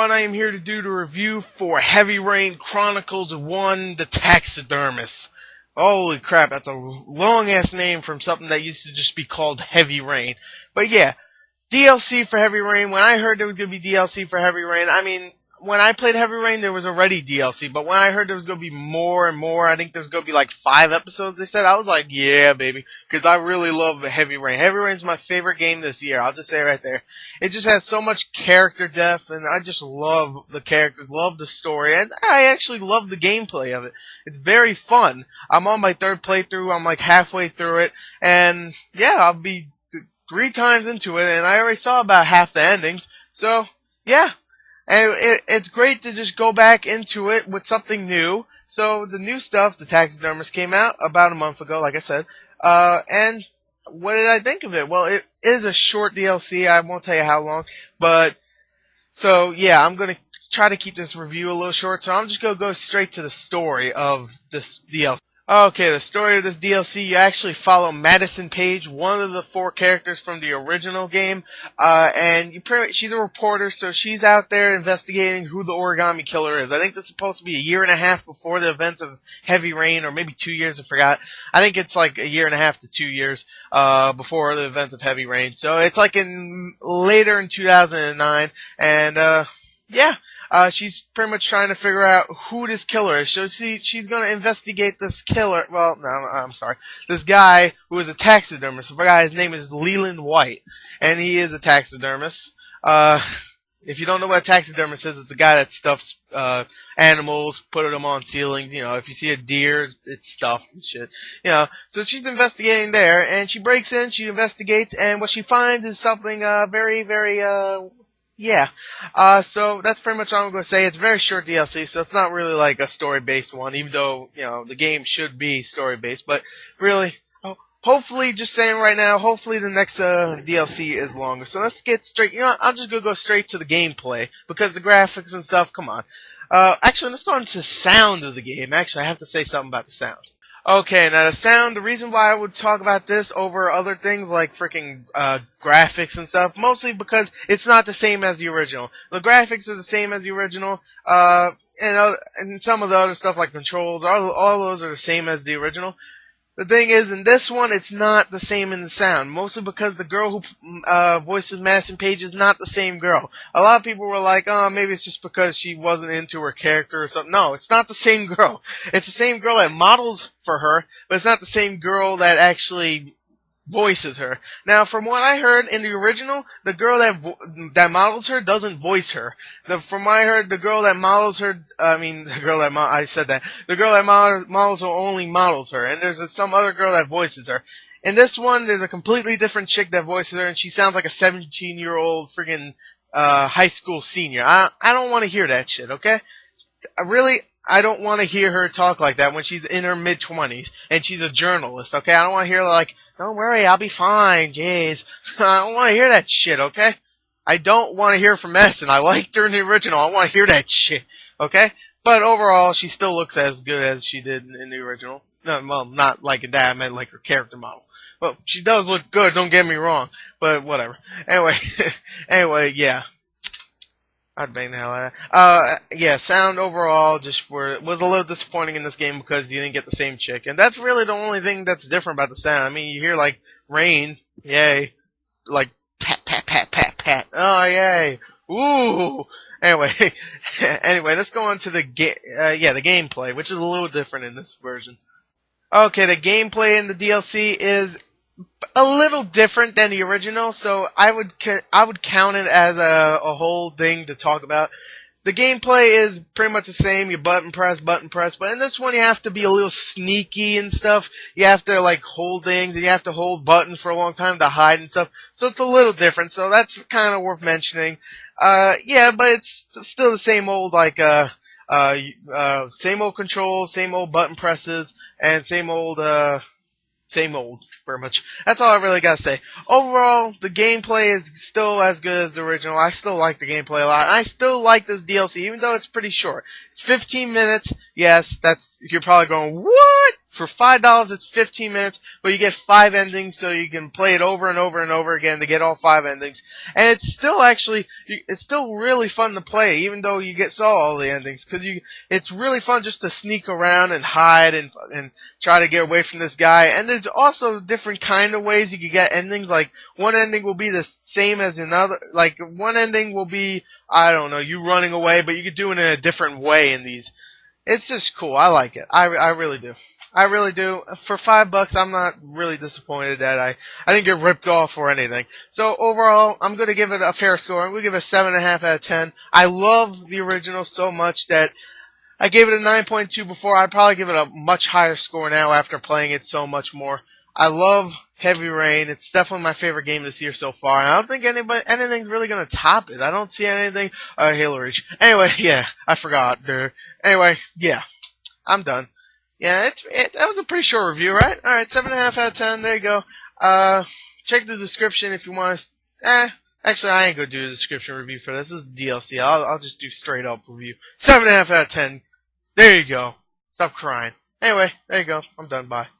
what I am here to do the review for Heavy Rain Chronicles 1, The Taxidermist. Holy crap, that's a long-ass name from something that used to just be called Heavy Rain. But yeah, DLC for Heavy Rain. When I heard there was going to be DLC for Heavy Rain, I mean, when I played Heavy Rain, there was already DLC. But when I heard there was going to be more and more, I think there was going to be like 5 episodes, they said, I was like, yeah, baby. Because I really love Heavy Rain. Heavy Rain's my favorite game this year. I'll just say it right there. It just has so much character depth, and I just love the characters, love the story, and I actually love the gameplay of it. It's very fun. I'm on my 3rd playthrough. I'm like halfway through it. And yeah, I'll be 3 times into it, and I already saw about half the endings. So, yeah. And it's great to just go back into it with something new. So the new stuff, the Taxidermist, came out about a month ago, like I said. And what did I think of it? Well, it is a short DLC. I won't tell you how long. But, so yeah, I'm going to try to keep this review a little short. So I'm just going to go straight to the story of this DLC. Okay, the story of this DLC, you actually follow Madison Page, one of the 4 characters from the original game, and she's a reporter, so she's out there investigating who the origami killer is. I think this is supposed to be a year and a half before the events of Heavy Rain, or maybe 2 years, I forgot. I think it's like a year and a half to 2 years before the events of Heavy Rain. So it's like later in 2009, and yeah. She's pretty much trying to figure out who this killer is. So she's going to investigate this killer. Well, no, I'm sorry. This guy who is a taxidermist. The guy's name is Leland White, and he is a taxidermist. If you don't know what a taxidermist is, it's a guy that stuffs animals, put them on ceilings. You know, if you see a deer, it's stuffed and shit. You know, so she's investigating there, and she breaks in, she investigates, and what she finds is something very, very yeah. So that's pretty much all I'm going to say. It's a very short DLC, so it's not really like a story-based one, even though, you know, the game should be story-based. But really, hopefully, just saying right now, hopefully the next DLC is longer. So let's get straight, you know, I'm just going to go straight to the gameplay, because the graphics and stuff, come on. Actually, let's go into the sound of the game. Actually, I have to say something about the sound. Okay, now the sound, the reason why I would talk about this over other things like freaking graphics and stuff, mostly because it's not the same as the original. The graphics are the same as the original, and some of the other stuff like controls, all those are the same as the original. The thing is, in this one, it's not the same in the sound, mostly because the girl who voices Madison Page is not the same girl. A lot of people were like, oh, maybe it's just because she wasn't into her character or something. No, it's not the same girl. It's the same girl that models for her, but it's not the same girl that actually voices her. Now, from what I heard in the original, the girl that models her doesn't voice her. From what I heard, the girl that models her, the girl that models her only models her, and there's some other girl that voices her. In this one, there's a completely different chick that voices her, and she sounds like a 17-year-old friggin' high school senior. I don't want to hear that shit, okay? I don't want to hear her talk like that when she's in her mid-20s, and she's a journalist, okay? I don't want to hear like, don't worry, I'll be fine, jeez. I don't want to hear that shit, okay? I don't want to hear from Madison. I liked her in the original. I want to hear that shit, okay? But overall, she still looks as good as she did in the original. No, well, not like that. I meant like her character model. Well, she does look good, don't get me wrong. But whatever. Anyway, yeah. I'd bang the hell out of that. Yeah, sound overall was a little disappointing in this game because you didn't get the same chick. And that's really the only thing that's different about the sound. I mean, you hear like rain, yay. Like pat, pat, pat, pat, pat. Oh, yay. Ooh. Anyway, let's go on to the gameplay, which is a little different in this version. Okay, the gameplay in the DLC is a little different than the original, so I would count it as a whole thing to talk about. The gameplay is pretty much the same. You button press, but in this one you have to be a little sneaky and stuff. You have to like hold things, and you have to hold buttons for a long time to hide and stuff. So it's a little different. So that's kind of worth mentioning. Yeah, but it's still the same old same old controls, same old button presses, and same old, pretty much. That's all I really gotta say. Overall, the gameplay is still as good as the original. I still like the gameplay a lot. I still like this DLC, even though it's pretty short. It's 15 minutes. Yes, you're probably going, what? For $5, it's 15 minutes, but you get 5 endings, so you can play it over and over and over again to get all 5 endings. And it's still it's still really fun to play, even though you saw all the endings, because it's really fun just to sneak around and hide and try to get away from this guy. And there's also different kind of ways you can get endings. Like, one ending will be the same as another. Like, one ending will be, I don't know, you running away, but you could do it in a different way in these. It's just cool. I like it. I really do. I really do. For $5, I'm not really disappointed that I didn't get ripped off or anything. So overall, I'm going to give it a fair score. I'm going to give it a 7.5 out of 10. I love the original so much that I gave it a 9.2 before. I'd probably give it a much higher score now after playing it so much more. I love Heavy Rain. It's definitely my favorite game this year so far. I don't think anything's really going to top it. I don't see anything. Halo Reach. Anyway, yeah, I forgot. Anyway, yeah, I'm done. Yeah, that was a pretty short review, right? Alright, 7.5 out of 10, there you go. Check the description if you want to, actually I ain't gonna do a description review for this. This is DLC. I'll just do straight up review. 7.5 out of 10. There you go. Stop crying. Anyway, there you go. I'm done, bye.